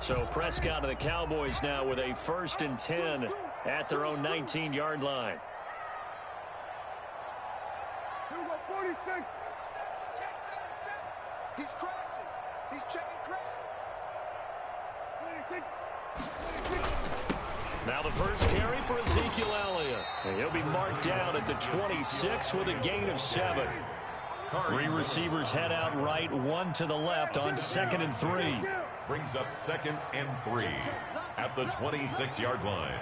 So Prescott and the Cowboys now with a 1st and 10 at their own 19-yard line. He's crashing. He's checking crash. Now the first carry for Ezekiel Elliott. And he'll be marked down at the 26 with a gain of 7. 3 receivers head out right, 1 to the left on 2nd and 3. Brings up 2nd and 3 at the 26-yard line.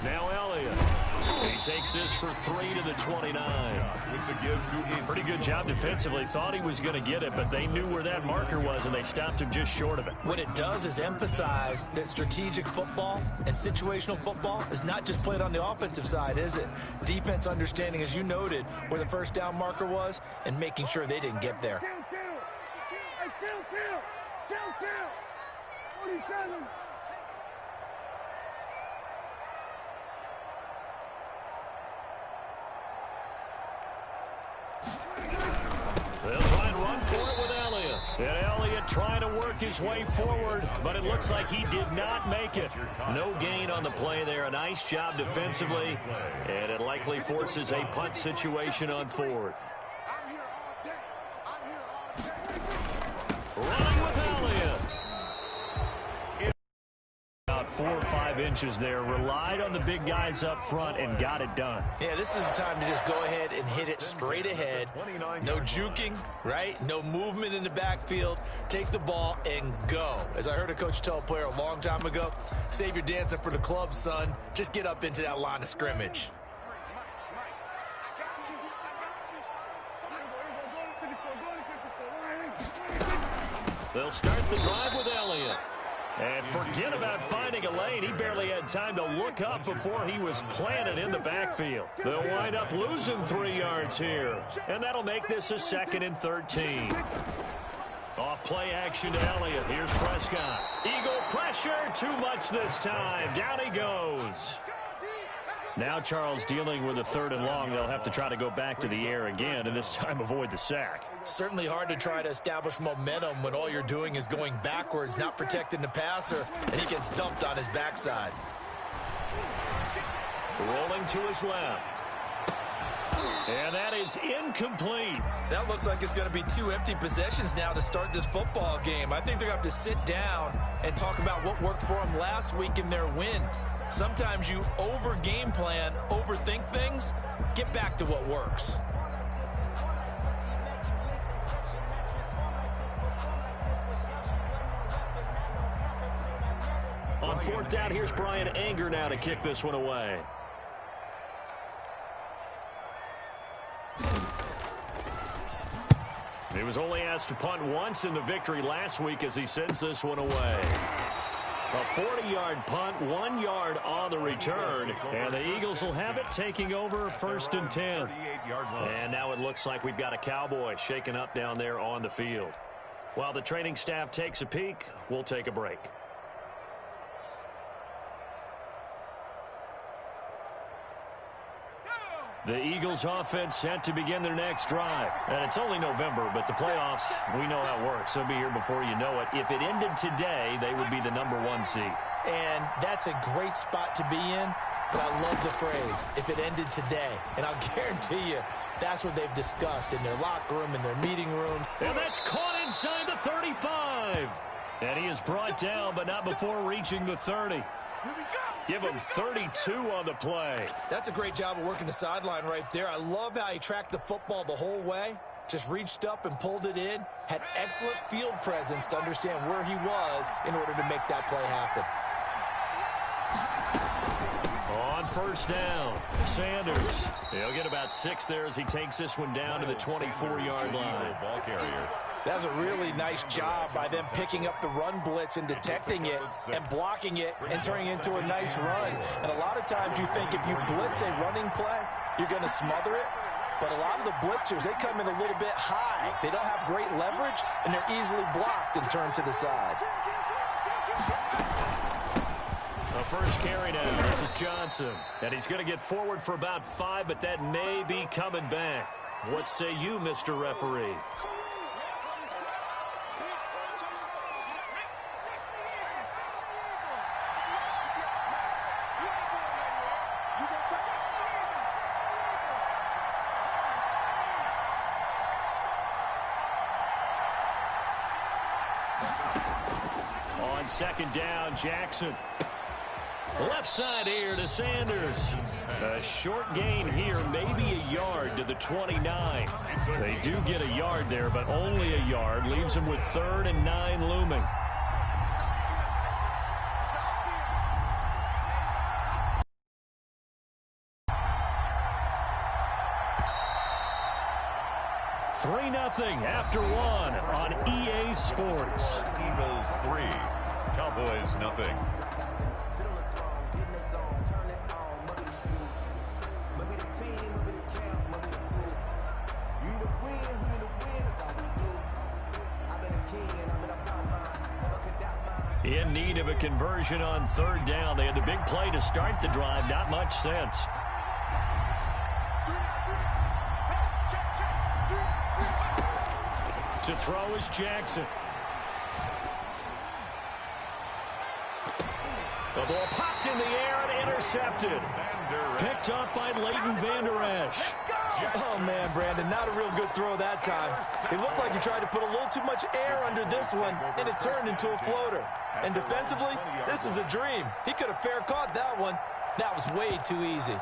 Now Elliott. He takes this for 3 to the 29. With the give to Pretty good job defensively. Thought he was going to get it, but they knew where that marker was, and they stopped him just short of it. What it does is emphasize that strategic football and situational football is not just played on the offensive side, is it? Defense understanding, as you noted, where the first down marker was and making sure they didn't get there. 47. They'll try and run for it with Elliott. And Elliott trying to work his way forward, but it looks like he did not make it. No gain on the play there. A nice job defensively, and it likely forces a punt situation on 4th. Running with Elliott. About 4 or 5 inches there. Relied on the big guys up front and got it done. Yeah, this is the time to just go ahead and hit it straight ahead. No juking, right? No movement in the backfield. Take the ball and go. As I heard a coach tell a player a long time ago, save your dancing for the club, son. Just get up into that line of scrimmage. They'll start the drive with Elliott. And forget about finding a lane. He barely had time to look up before he was planted in the backfield. They'll wind up losing 3 yards here. And that'll make this a 2nd and 13. Off play action to Elliott. Here's Prescott. Eagle pressure. Too much this time. Down he goes. Now Charles dealing with a 3rd and long. They'll have to try to go back to the air again, and this time avoid the sack. Certainly hard to try to establish momentum when all you're doing is going backwards, not protecting the passer, and he gets dumped on his backside. Rolling to his left. And that is incomplete. That looks like it's going to be 2 empty possessions now to start this football game. I think they're going to have to sit down and talk about what worked for them last week in their win. Sometimes you over-game plan, overthink things. Get back to what works. On 4th down, here's Brian Anger now to kick this one away. He was only asked to punt once in the victory last week as he sends this one away. A 40-yard punt, 1 yard on the return, and the Eagles will have it taking over 1st and 10. And now it looks like we've got a Cowboy shaken up down there on the field. While the training staff takes a peek, we'll take a break. The Eagles offense set to begin their next drive. And it's only November, but the playoffs, we know how it works. They'll be here before you know it. If it ended today, they would be the #1 seed. And that's a great spot to be in, but I love the phrase, if it ended today. And I'll guarantee you, that's what they've discussed in their locker room, in their meeting room. And that's caught inside the 35. And he is brought down, but not before reaching the 30. Give him 32 on the play. That's a great job of working the sideline right there. I love how he tracked the football the whole way. Just reached up and pulled it in. Had excellent field presence to understand where he was in order to make that play happen. On 1st down, Sanders. He'll get about 6 there as he takes this one down to the 24-yard line. Ball carrier. That was a really nice job by them picking up the run blitz and detecting it and blocking it and turning it into a nice run. And a lot of times you think if you blitz a running play, you're going to smother it. But a lot of the blitzers, they come in a little bit high. They don't have great leverage, and they're easily blocked and turned to the side. The first carry now. This is Johnson. And he's going to get forward for about 5, but that may be coming back. What say you, Mr. Referee? On second down, Jackson. Left side here to Sanders. A short gain here, maybe a yard to the 29. They do get a yard there, but only a yard. Leaves them with 3rd and 9 looming. Three 0 after one on EA Sports. Eagles 3, Cowboys 0. In need of a conversion on 3rd down. They had the big play to start the drive. Not much sense. To throw is Jackson. The ball popped in the air and intercepted. Picked up by Leighton Vander Esch. Oh, man, Brandon, not a real good throw that time. It looked like he tried to put a little too much air under this one, and it turned into a floater. And defensively, this is a dream. He could have fair caught that one. That was way too easy.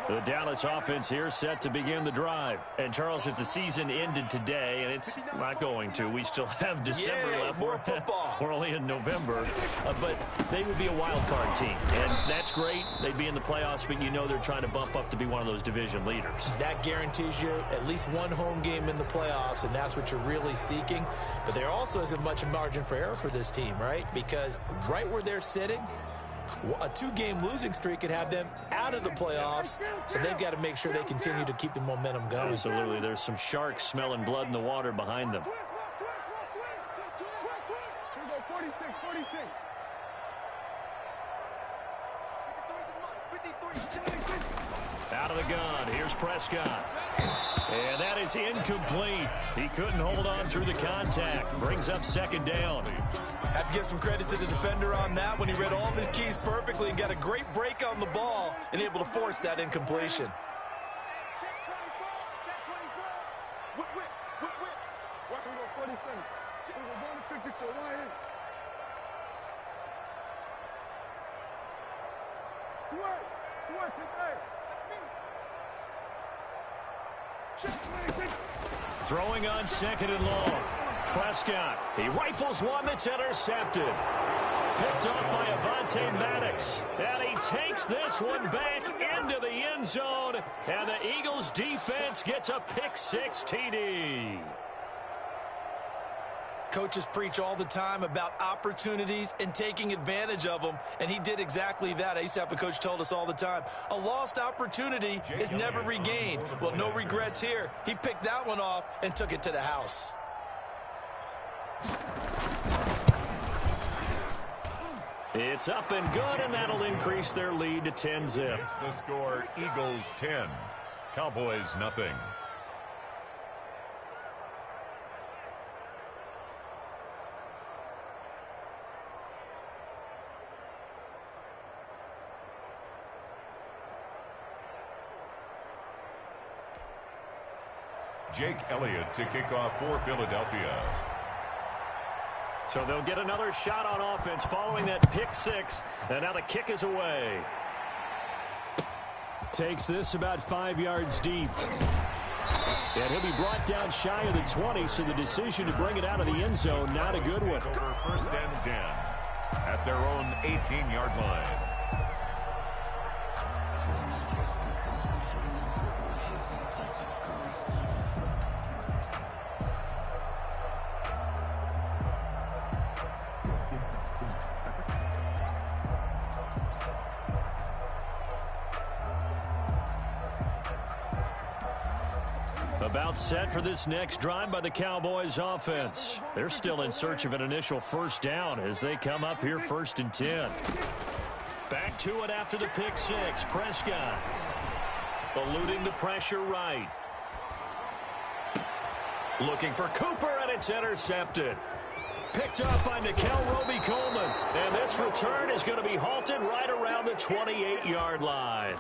The Dallas offense here set to begin the drive. And, Charles, if the season ended today, and it's not going to, we still have December left. More football. We're only in November. But they would be a wild card team. And that's great. They'd be in the playoffs, but you know they're trying to bump up to be one of those division leaders. That guarantees you at least one home game in the playoffs, and that's what you're really seeking. But there also isn't much margin for error for this team, right? Because right where they're sitting, a 2-game losing streak could have them out of the playoffs, so they've got to make sure they continue to keep the momentum going. Absolutely. There's some sharks smelling blood in the water behind them. Out of the gun. Here's Prescott. And that is incomplete. He couldn't hold on through the contact. Brings up 2nd down. Have to give some credit to the defender on that when he read all of his keys perfectly and got a great break on the ball and able to force that incompletion. Throwing on 2nd and long. Prescott. He rifles one that's intercepted. Picked off by Avonte Maddox. And he takes this one back into the end zone. And the Eagles defense gets a pick-6 TD. Coaches preach all the time about opportunities and taking advantage of them, and he did exactly that. I used to have a coach told us all the time, a lost opportunity is never regained. Well, no regrets here. He picked that one off and took it to the house. It's up and good, and that'll increase their lead to 10-zip. It's the score, Eagles 10, Cowboys 0. Jake Elliott to kick off for Philadelphia. So they'll get another shot on offense following that pick-6, and now the kick is away. Takes this about 5 yards deep. And he'll be brought down shy of the 20, so the decision to bring it out of the end zone, not a good one. Over 1st and 10 at their own 18-yard line. About set for this next drive by the Cowboys offense. They're still in search of an initial 1st down as they come up here 1st and 10. Back to it after the pick-6. Prescott eluding the pressure right. Looking for Cooper, and it's intercepted. Picked up by Nikel Roby-Coleman. And this return is going to be halted right around the 28-yard line.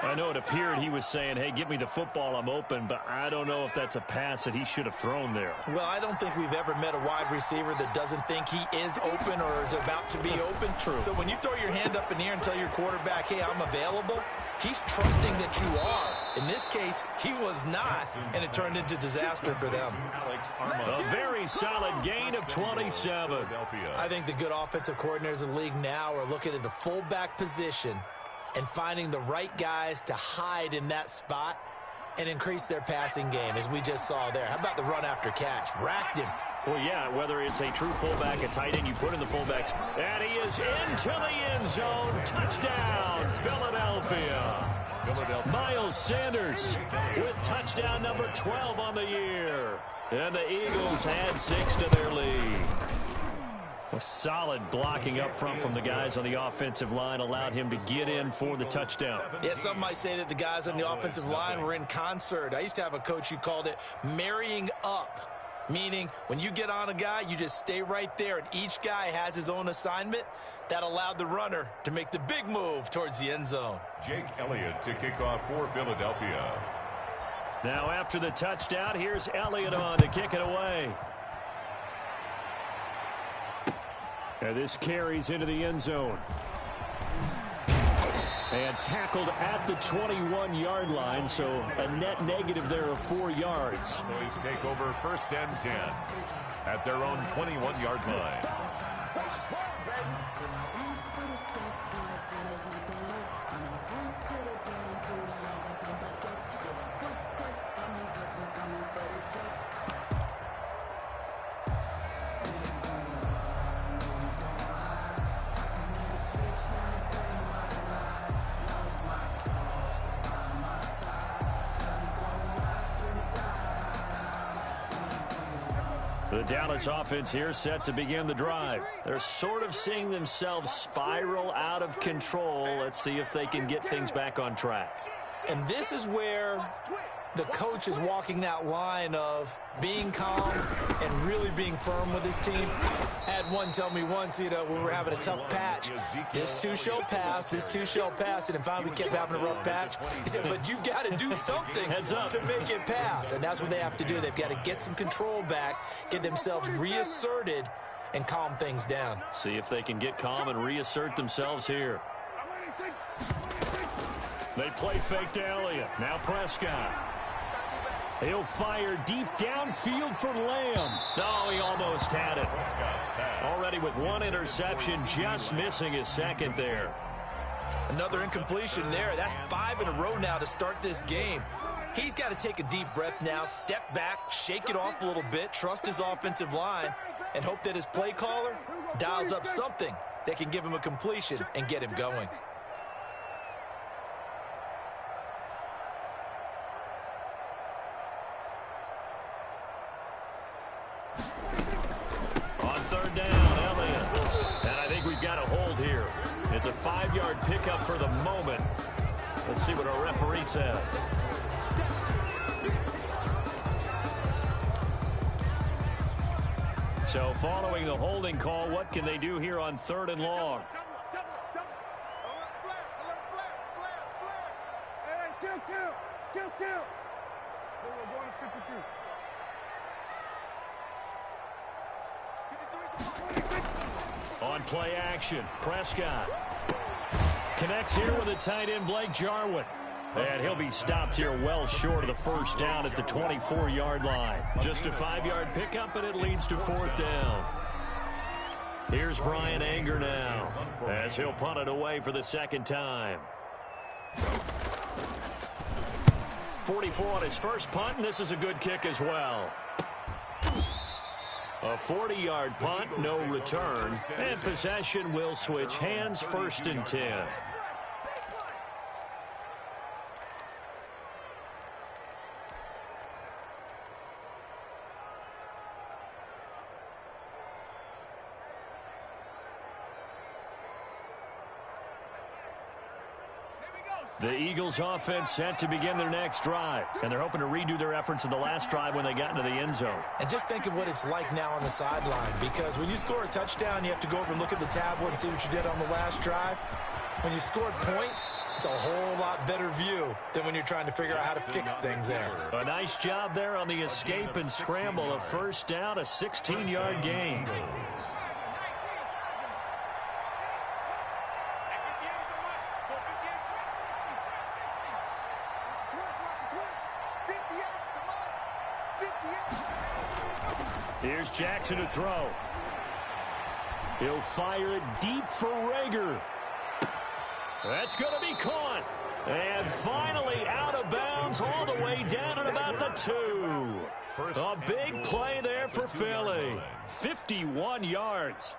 I know it appeared he was saying, hey, give me the football, I'm open, but I don't know if that's a pass that he should have thrown there. Well, I don't think we've ever met a wide receiver that doesn't think he is open or is about to be open. True. So when you throw your hand up in the air and tell your quarterback, hey, I'm available, he's trusting that you are. In this case, he was not, and it turned into disaster for them. A very solid gain of 27. I think the good offensive coordinators in the league now are looking at the fullback position and finding the right guys to hide in that spot and increase their passing game, as we just saw there. How about the run after catch? Racked him. Well, yeah, whether it's a true fullback, a tight end, you put in the fullbacks. And he is into the end zone. Touchdown, Philadelphia. Miles Sanders with touchdown number 12 on the year. And the Eagles had 6 to their lead. A solid blocking up front from the guys on the offensive line allowed him to get in for the touchdown. Yeah, some might say that the guys on the offensive line were in concert. I used to have a coach who called it marrying up, meaning when you get on a guy, you just stay right there, and each guy has his own assignment. That allowed the runner to make the big move towards the end zone. Jake Elliott to kick off for Philadelphia. Now after the touchdown, here's Elliott on to kick it away. And this carries into the end zone. And tackled at the 21-yard line, so a net negative there of 4 yards. Boys take over 1st and 10 at their own 21-yard line. The Dallas offense here set to begin the drive. They're sort of seeing themselves spiral out of control. Let's see if they can get things back on track. And this is where the coach is walking that line of being calm and really being firm with his team. I had one tell me once, when we were having a tough patch, this too shall pass, this too shall pass, and finally we kept having a rough patch. He said, but you've got to do something to make it pass, and that's what they have to do. They've got to get some control back, get themselves reasserted, and calm things down. See if they can get calm and reassert themselves here. They play fake to Elliott. Now Prescott. He'll fire deep downfield for Lamb. No, he almost had it. Already with 1 interception, just missing his 2nd there. Another incompletion there. That's 5 in a row now to start this game. He's got to take a deep breath now, step back, shake it off a little bit, trust his offensive line, and hope that his play caller dials up something that can give him a completion and get him going. On 3rd down, Elliott. And I think we've got a hold here. It's a 5-yard pickup for the moment. Let's see what our referee says. So following the holding call, what can they do here on 3rd and long? On play action, Prescott connects here with a tight end, Blake Jarwin. And he'll be stopped here well short of the 1st down at the 24-yard line. Just a 5-yard pickup, and it leads to 4th down. Here's Brian Anger now as he'll punt it away for the 2nd time. 44 on his first punt, and this is a good kick as well. A 40-yard punt, no return, and possession will switch hands, 1st and 10. The Eagles offense set to begin their next drive, and they're hoping to redo their efforts in the last drive when they got into the end zone. And just think of what it's like now on the sideline, because when you score a touchdown, you have to go over and look at the tablet and see what you did on the last drive. When you scored points, It's a whole lot better view than when you're trying to figure out how to fix things there. A nice job there on the escape and scramble. A first down, a 16-yard gain. Here's Jackson to throw. He'll fire it deep for Reagor. That's going to be caught. And finally out of bounds all the way down at about the 2. A big play there for Philly. 51 yards.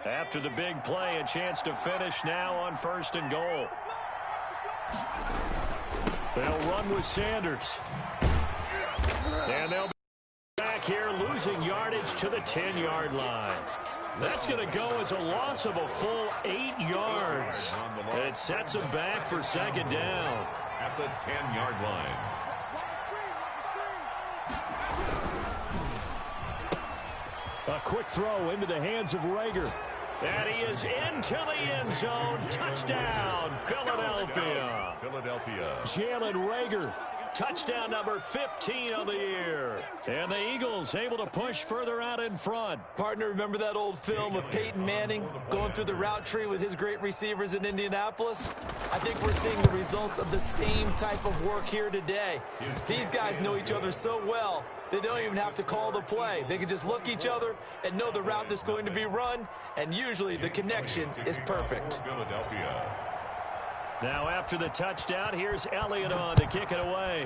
After the big play, a chance to finish now on 1st and goal. They'll run with Sanders. And they'll be back here losing yardage to the 10-yard line. That's going to go as a loss of a full 8 yards. It sets them back for 2nd down. At the 10-yard line. A quick throw into the hands of Reagor. And he is into the end zone. Touchdown, Philadelphia. Jalen Reagor, touchdown number 15 of the year. And the Eagles able to push further out in front. Partner, remember that old film of Peyton Manning going through the route tree with his great receivers in Indianapolis? I think we're seeing the results of the same type of work here today. These guys know each other so well, they don't even have to call the play. They can just look each other and know the route that's going to be run, and usually the connection is perfect. Now after the touchdown, here's Elliott on to kick it away.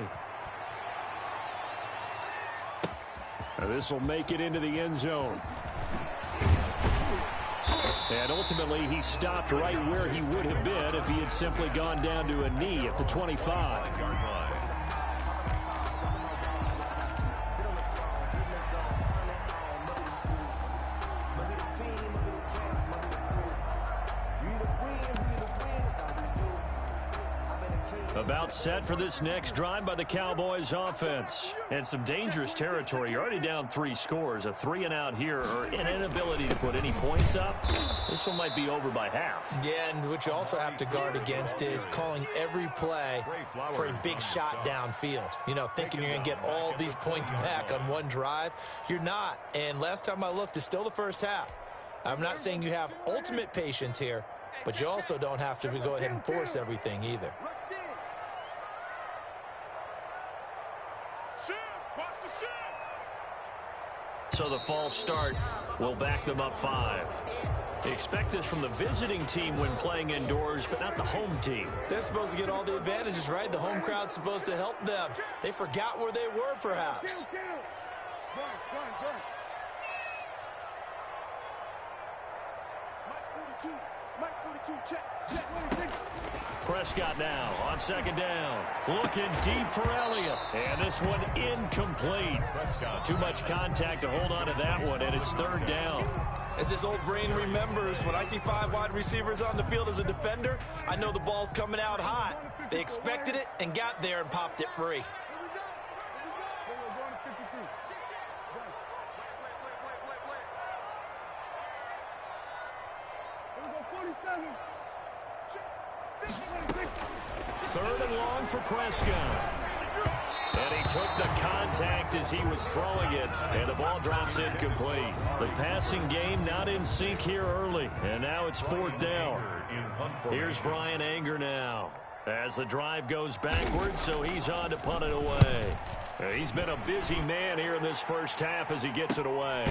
This will make it into the end zone. And ultimately, he stopped right where he would have been if he had simply gone down to a knee at the 25. About set for this next drive by the Cowboys offense. And some dangerous territory. You're already down 3 scores. A 3-and-out here, or an inability to put any points up. This one might be over by half. Yeah, and what you also have to guard against is calling every play for a big shot downfield. You know, thinking you're going to get all these points back on one drive. You're not. And last time I looked, it's still the first half. I'm not saying you have ultimate patience here, but you also don't have to go ahead and force everything either. So the false start will back them up 5. Expect this from the visiting team when playing indoors, but not the home team. They're supposed to get all the advantages, right? The home crowd's supposed to help them. They forgot where they were, perhaps. Prescott now on 2nd down. Looking deep for Elliott. And this one incomplete. Too much contact to hold on to that one, and it's 3rd down. As this old brain remembers, when I see 5 wide receivers on the field as a defender, I know the ball's coming out hot. They expected it and got there and popped it free. Third and long for Prescott. And he took the contact as he was throwing it, and the ball drops incomplete. The passing game not in sync here early, and now it's 4th down. Here's Bryan Anger now as the drive goes backwards, so he's on to punt it away. He's been a busy man here in this first half as he gets it away.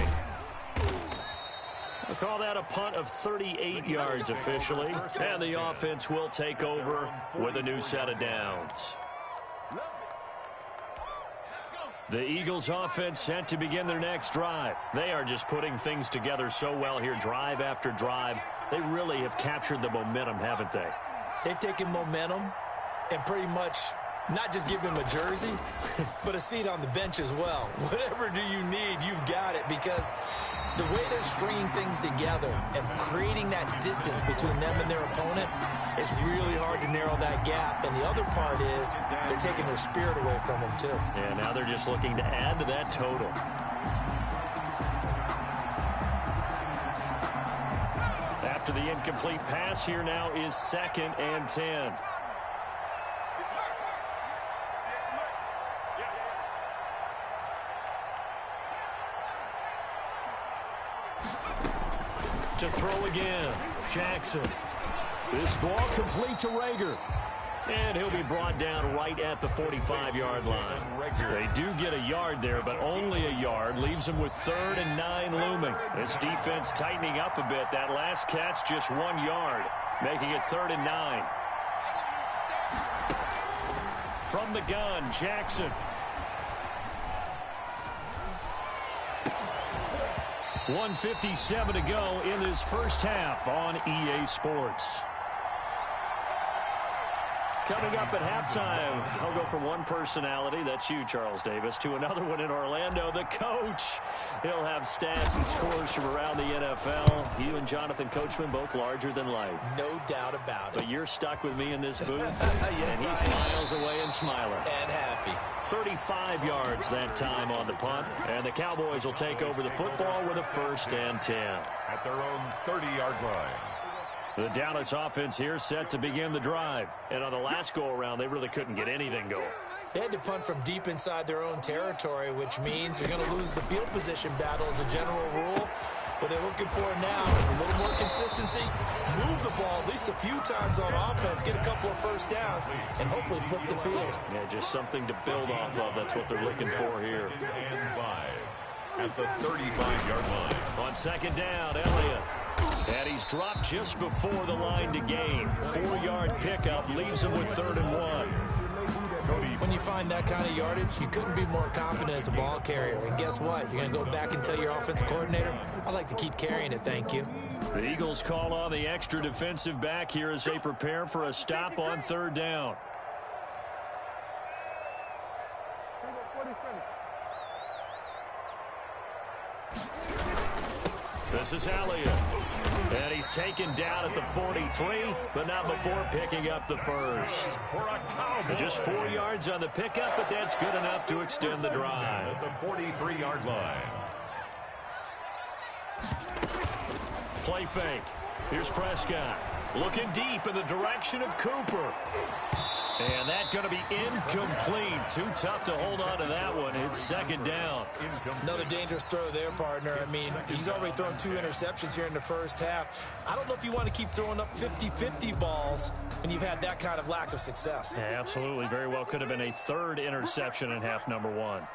We'll call that a punt of 38 yards officially, and the offense will take over with a new set of downs. The Eagles offense set to begin their next drive. They are just putting things together so well here, drive after drive. They really have captured the momentum, haven't they? They've taken momentum and pretty much Not just give him a jersey, but a seat on the bench as well. Whatever do you need, you've got it, because the way they're stringing things together and creating that distance between them and their opponent, it's really hard to narrow that gap. And the other part is they're taking their spirit away from them, too. Yeah, now they're just looking to add to that total. After the incomplete pass, here now is 2nd and 10. To throw again, Jackson. This ball complete to Rager. And he'll be brought down right at the 45-yard line. They do get a yard there, but only a yard. Leaves them with 3rd and 9 looming. This defense tightening up a bit. That last catch just 1 yard, making it 3rd and 9. From the gun, Jackson. 1:57 to go in this first half on EA Sports. Coming up at halftime, I'll go from one personality, that's you, Charles Davis, to another one in Orlando, the coach. He'll have stats and scores from around the NFL. You and Jonathan Coachman, both larger than life. No doubt about it. But you're stuck with me in this booth, yes, and he's miles away and smiling. And happy. 35 yards that time on the punt, and the Cowboys will take over the football with a 1st and 10. At their own 30-yard line. The Dallas offense here set to begin the drive. And on the last go-around, they really couldn't get anything going. They had to punt from deep inside their own territory, which means you're going to lose the field position battle as a general rule. What they're looking for now is a little more consistency, move the ball at least a few times on offense, get a couple of first downs, and hopefully flip the field. Yeah, just something to build off of. That's what they're looking for here. And 5 at the 35-yard line. On 2nd down, Elliott. And he's dropped just before the line to gain. 4-yard pickup leaves him with 3rd and 1. When you find that kind of yardage, you couldn't be more confident as a ball carrier. And guess what? You're going to go back and tell your offensive coordinator, I'd like to keep carrying it, thank you. The Eagles call on the extra defensive back here as they prepare for a stop on 3rd down. This is Elliott. And he's taken down at the 43, but not before picking up the 1st. Just 4 yards on the pickup, but that's good enough to extend the drive. At the 43-yard line. Play fake. Here's Prescott. Looking deep in the direction of Cooper. And that's going to be incomplete. Too tough to hold on to that one. It's 2nd down. Another dangerous throw there, partner. I mean, he's already thrown 2 interceptions here in the first half. I don't know if you want to keep throwing up 50-50 balls when you've had that kind of lack of success. Yeah, absolutely. Very well could have been a 3rd interception in half number 1.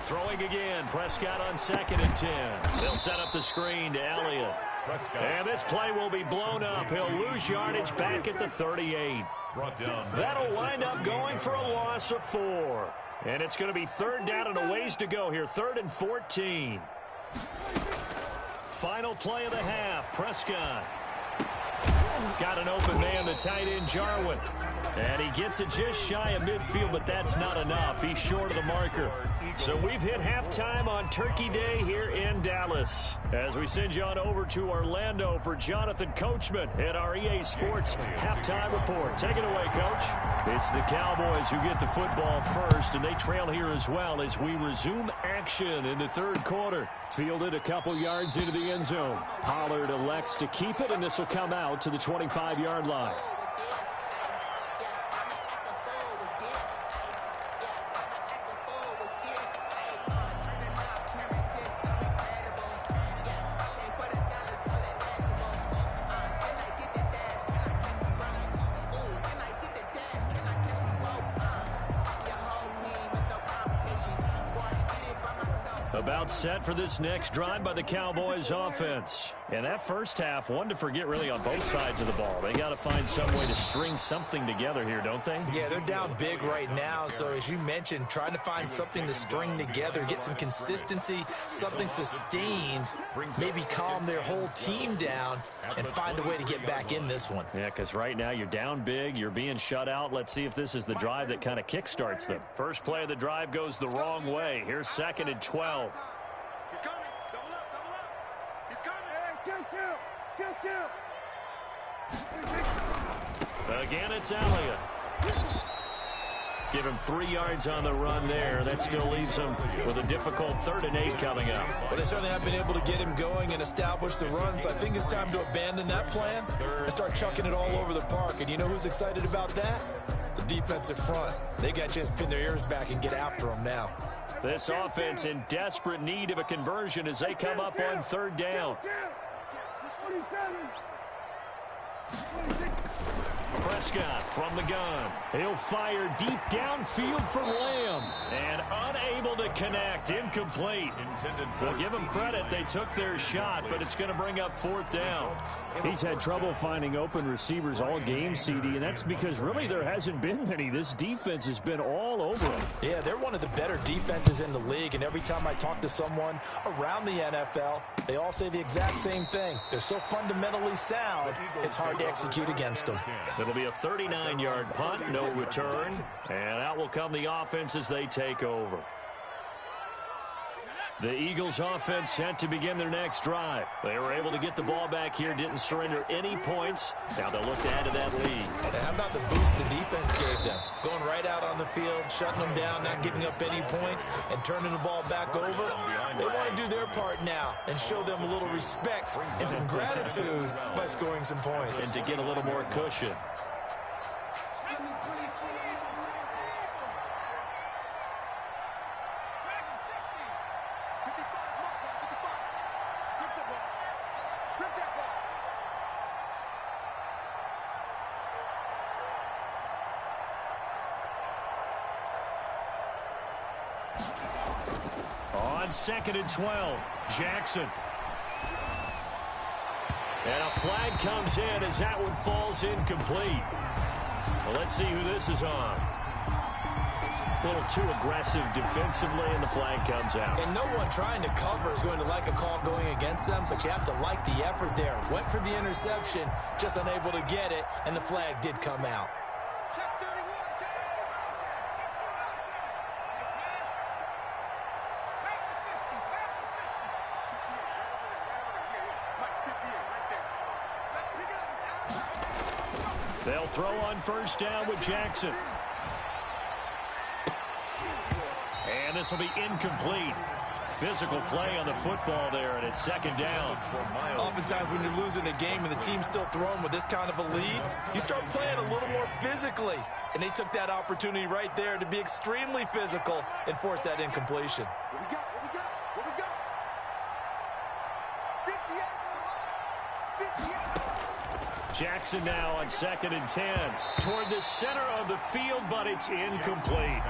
Throwing again, Prescott on 2nd and 10. They'll set up the screen to Elliott. And this play will be blown up. He'll lose yardage back at the 38. That'll wind up going for a loss of 4. And it's going to be 3rd down and a ways to go here. 3rd and 14. Final play of the half, Prescott. Got an open man, the tight end, Jarwin. And he gets it just shy of midfield, but that's not enough. He's short of the marker. So we've hit halftime on Turkey Day here in Dallas. As we send you on over to Orlando for Jonathan Coachman at our EA Sports Halftime Report. Take it away, Coach. It's the Cowboys who get the football first, and they trail here as well as we resume action in the 3rd quarter. Fielded a couple yards into the end zone. Pollard elects to keep it, and this will come out to the 25-yard line. About set for this next drive by the Cowboys offense. And that first half, one to forget really on both sides of the ball. They got to find some way to string something together here, don't they? Yeah, they're down big right now. So as you mentioned, trying to find something to string together, get some consistency, something sustained, maybe calm their whole team down and find a way to get back in this one. Yeah, because right now you're down big, you're being shut out. Let's see if this is the drive that kind of kickstarts them. First play of the drive goes the wrong way. Here's 2nd and 12. He's coming. Double up, double up. He's coming. Kill. Again, it's Elliott. Give him 3 yards on the run there. That still leaves him with a difficult 3rd and 8 coming up. Well, they certainly have been able to get him going and establish the run, so I think it's time to abandon that plan and start chucking it all over the park. And you know who's excited about that? The defensive front. They got a chance to pin their ears back and get after him now. This offense in desperate need of a conversion as they come up on 3rd down. Prescott from the gun. He'll fire deep downfield for Lamb. And unable to connect. Incomplete. We'll give them credit. They took their shot, but it's going to bring up 4th down. He's had trouble finding open receivers all game, CD, and that's because really there hasn't been many. This defense has been all over them. Yeah, they're one of the better defenses in the league, and every time I talk to someone around the NFL, they all say the exact same thing. They're so fundamentally sound, it's hard to execute against them. It'll be a 39-yard punt, no return, and out will come the offense as they take over. The Eagles offense set to begin their next drive. They were able to get the ball back here, didn't surrender any points. Now they'll look to add to that lead. How about the boost the defense gave them? Going right out on the field, shutting them down, not giving up any points, and turning the ball back over. They want to do their part now and show them a little respect and some gratitude by scoring some points. And to get a little more cushion. On 2nd and 12, Jackson. And a flag comes in as that one falls incomplete. Well, let's see who this is on. A little too aggressive defensively, and the flag comes out. And no one trying to cover is going to like a call going against them, but you have to like the effort there. Went for the interception, just unable to get it, and the flag did come out. They'll throw on 1st down with Jackson. And this will be incomplete. Physical play on the football there, and it's 2nd down. Oftentimes when you're losing a game and the team's still throwing with this kind of a lead, you start playing a little more physically. And they took that opportunity right there to be extremely physical and force that incompletion. What we got? What we got? 58. Jackson now on 2nd and 10. Toward the center of the field, but it's incomplete.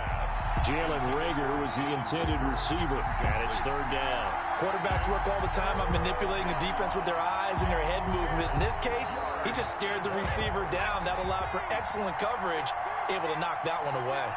Jalen Reagor was the intended receiver, and it's 3rd down. Quarterbacks work all the time on manipulating a defense with their eyes and their head movement. In this case, he just stared the receiver down. That allowed for excellent coverage, able to knock that one away.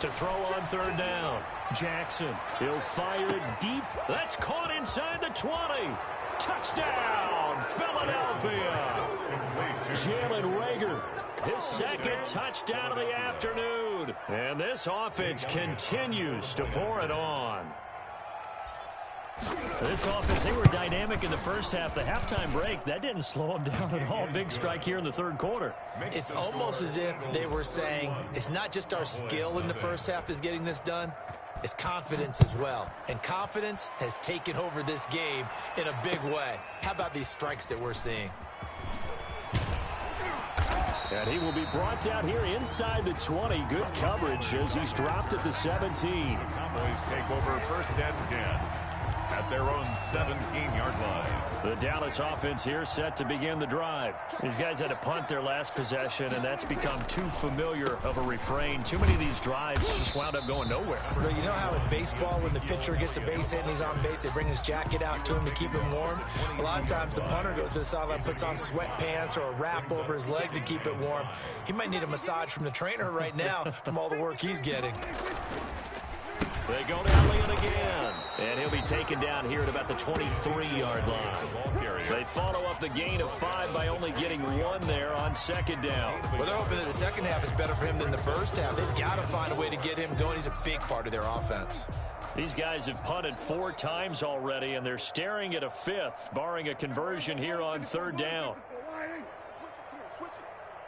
To throw on 3rd down, Jackson. He'll fire it deep. That's caught inside the 20. Touchdown, Philadelphia. Jalen Reagor, his 2nd touchdown of the afternoon. And this offense continues to pour it on. This offense, they were dynamic in the first half. The halftime break, that didn't slow them down at all. Big strike here in the 3rd quarter. It's almost as if they were saying, it's not just our skill in the first half is getting this done, it's confidence as well. And confidence has taken over this game in a big way. How about these strikes that we're seeing? And he will be brought down here inside the 20. Good coverage as he's dropped at the 17. Cowboys take over 1st and 10 at their own 17-yard line. The Dallas offense here set to begin the drive. These guys had to punt their last possession, and that's become too familiar of a refrain. Too many of these drives just wound up going nowhere. Well, you know how in baseball, when the pitcher gets a base hit and he's on base, they bring his jacket out to him to keep him warm? A lot of times the punter goes to the sideline, puts on sweatpants or a wrap over his leg to keep it warm. He might need a massage from the trainer right now from all the work he's getting. They go to Elliott again, and he'll be taken down here at about the 23-yard line. They follow up the gain of 5 by only getting 1 there on 2nd down. Well, they're hoping that the second half is better for him than the first half. They've got to find a way to get him going. He's a big part of their offense. These guys have punted 4 times already, and they're staring at a 5th, barring a conversion here on 3rd down. Switch it.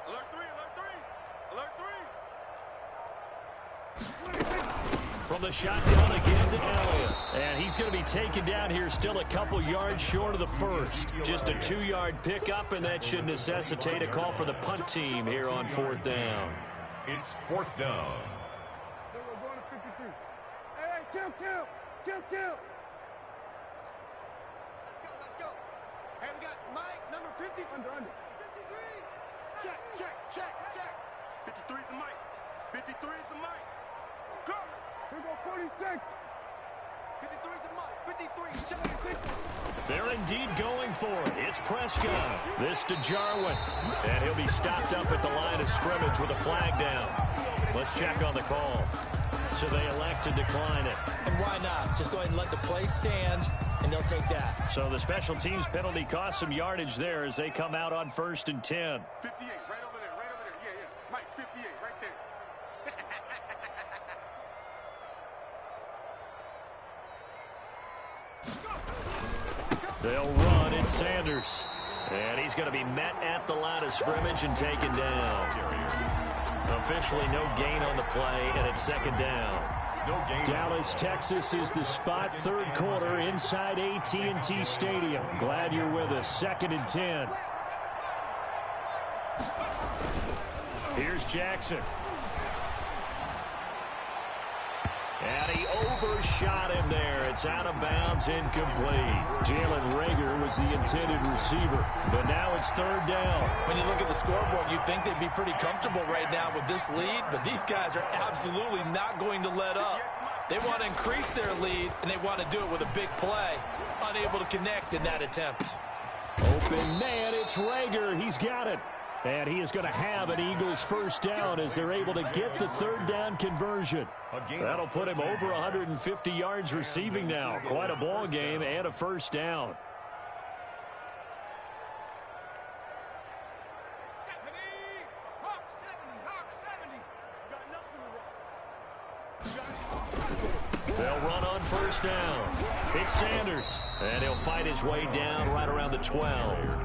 Alert 3, alert 3. Alert 3. From the shotgun again to Elliott. And he's going to be taken down here still a couple yards short of the first. Just a 2-yard pickup, and that should necessitate a call for the punt team here on 4th down. It's 4th down. We're going to 53. Hey, kill. Let's go. Hey, we got Mike, number 50. Under. 53. Check. 53 is the Mike. 53 is the Mike. Come. Here go 46. 53 is the Mike. 53. Check. They're indeed going for it. It's Prescott. This to Jarwin. And he'll be stopped up at the line of scrimmage with a flag down. Let's check on the call. So they elect to decline it. And why not? Just go ahead and let the play stand, and they'll take that. So the special teams penalty cost some yardage there as they come out on 1st and 10. 58, right over there. Yeah. Mike, 58, right there. They'll run. It's Sanders. And he's going to be met at the line of scrimmage and taken down. Officially no gain on the play, and it's 2nd down. Dallas, Texas is the spot. 3rd quarter inside AT&T Stadium. Glad you're with us. 2nd and 10. Here's Jackson. And he overshot him there. It's out of bounds, incomplete. Jalen Reagor was the intended receiver, but now it's 3rd down. When you look at the scoreboard, you'd think they'd be pretty comfortable right now with this lead, but these guys are absolutely not going to let up. They want to increase their lead, and they want to do it with a big play. Unable to connect in that attempt. Open man, it's Reagor. He's got it. And he is going to have an Eagles 1st down as they're able to get the 3rd down conversion. That'll put him over 150 yards receiving now. Quite a ball game and a 1st down. They'll run on 1st down. It's Sanders. And he'll fight his way down right around the 12.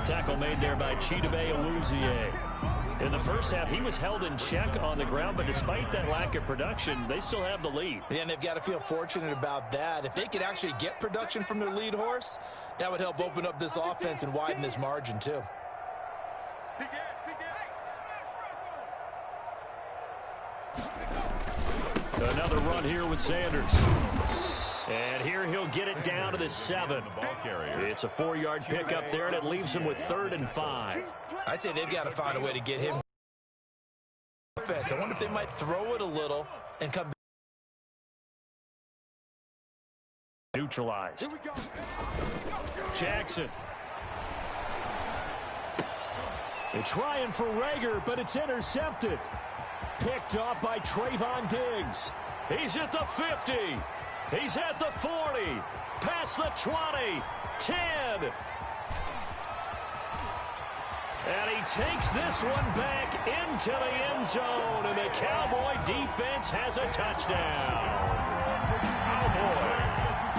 Tackle made there by Chidobe Awuzie. In the first half, he was held in check on the ground, but despite that lack of production, they still have the lead. Yeah, and they've got to feel fortunate about that. If they could actually get production from their lead horse, that would help open up this offense and widen this margin, too. Another run here with Sanders. And here he'll get it down to the 7. It's a 4-yard pickup there, and it leaves him with 3rd and 5. I'd say they've got to find a way to get him. I wonder if they might throw it a little and come back. Neutralized. Jackson. They're trying for Reagor, but it's intercepted. Picked off by Trayvon Diggs. He's at the 50. He's at the 40. Past the 20. 10. And he takes this one back into the end zone, and the Cowboy defense has a touchdown. Cowboy.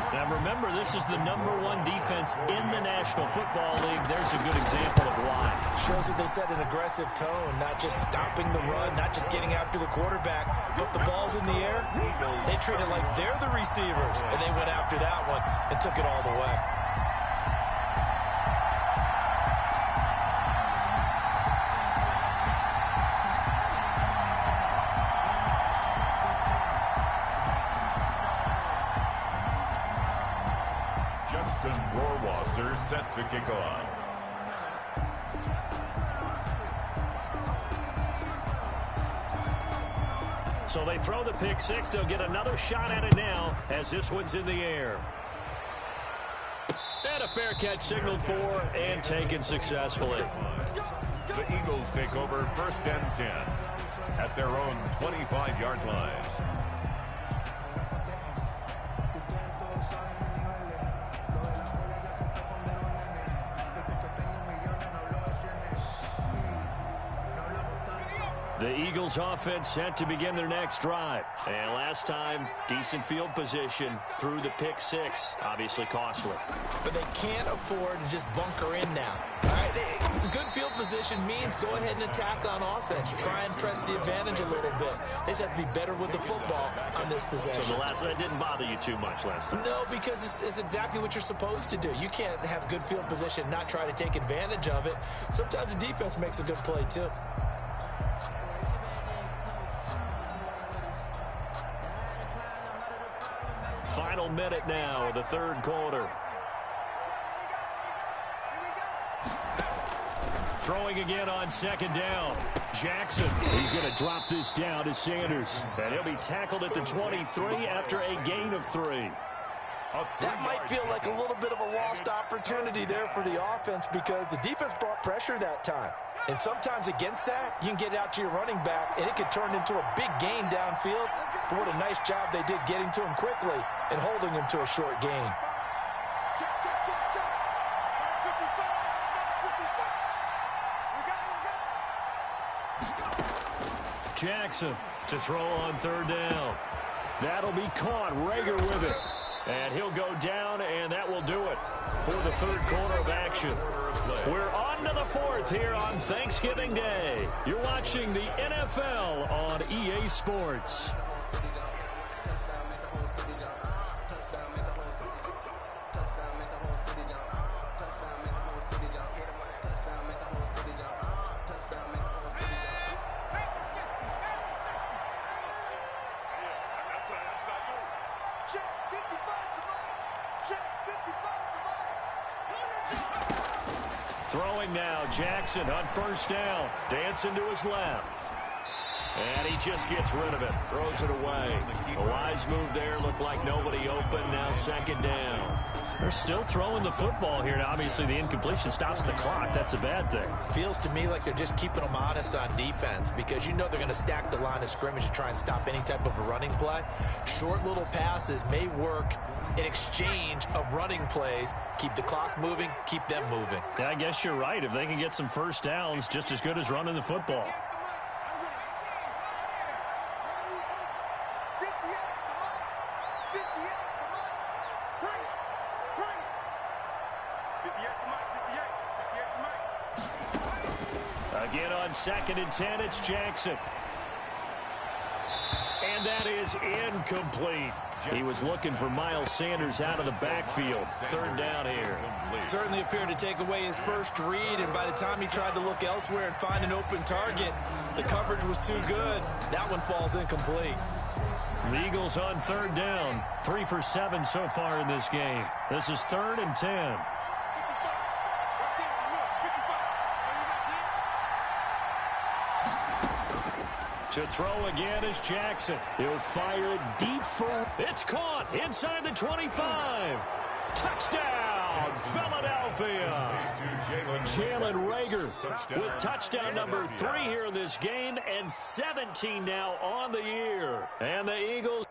Now remember, this is the #1 defense in the National Football League. There's a good example of why. Shows that they set an aggressive tone, not just stopping the run, not just getting after the quarterback, but the ball's in the air. They treat it like they're the receivers, and they went after that one and took it all the way. set to kick off. So they throw the pick six. They'll get another shot at it now as this one's in the air. And a fair catch signaled for and taken successfully. The Eagles take over 1st and 10 at their own 25-yard line. The Eagles offense set to begin their next drive. And last time, decent field position through the pick six. Obviously costly. But they can't afford to just bunker in now. All right, good field position means go ahead and attack on offense. Try and press the advantage a little bit. They just have to be better with the football on this possession. So that didn't bother you too much last time? No, because it's exactly what you're supposed to do. You can't have good field position and not try to take advantage of it. Sometimes the defense makes a good play, too. Final minute now of the third quarter. Throwing again on second down. Jackson, he's going to drop this down to Sanders. And he'll be tackled at the 23 after a gain of 3. That might feel like a little bit of a lost opportunity there for the offense because the defense brought pressure that time. And sometimes against that, you can get out to your running back, and it could turn into a big gain downfield. But what a nice job they did getting to him quickly and holding him to a short gain. Check, check, check, check. 55, 55. Jackson to throw on third down. That'll be caught. Reagor with it. And he'll go down, and that will do it for the third quarter of action. We're on to the fourth here on Thanksgiving Day. You're watching the NFL on EA Sports. Throwing now, Jackson on first down. Dancing to his left. And he just gets rid of it. Throws it away. A wise move there. Looked like nobody open. Now second down. They're still throwing the football here. Now, obviously, the incompletion stops the clock. That's a bad thing. Feels to me like they're just keeping them honest on defense because you know they're going to stack the line of scrimmage to try and stop any type of a running play. Short little passes may work in exchange of running plays. Keep the clock moving, keep them moving. Yeah, I guess you're right. If they can get some first downs, just as good as running the football. Again on 2nd and 10, it's Jackson. And that is incomplete. He was looking for Miles Sanders out of the backfield. Third down here. Certainly appeared to take away his first read, and by the time he tried to look elsewhere and find an open target, the coverage was too good. That one falls incomplete. The Eagles on third down. 3 for 7 so far in this game. This is 3rd and 10. To throw again is Jackson. He'll fire it deep for... It's caught inside the 25. Touchdown, Philadelphia. Jalen Reagor with touchdown number 3 here in this game and 17 now on the year. And the Eagles...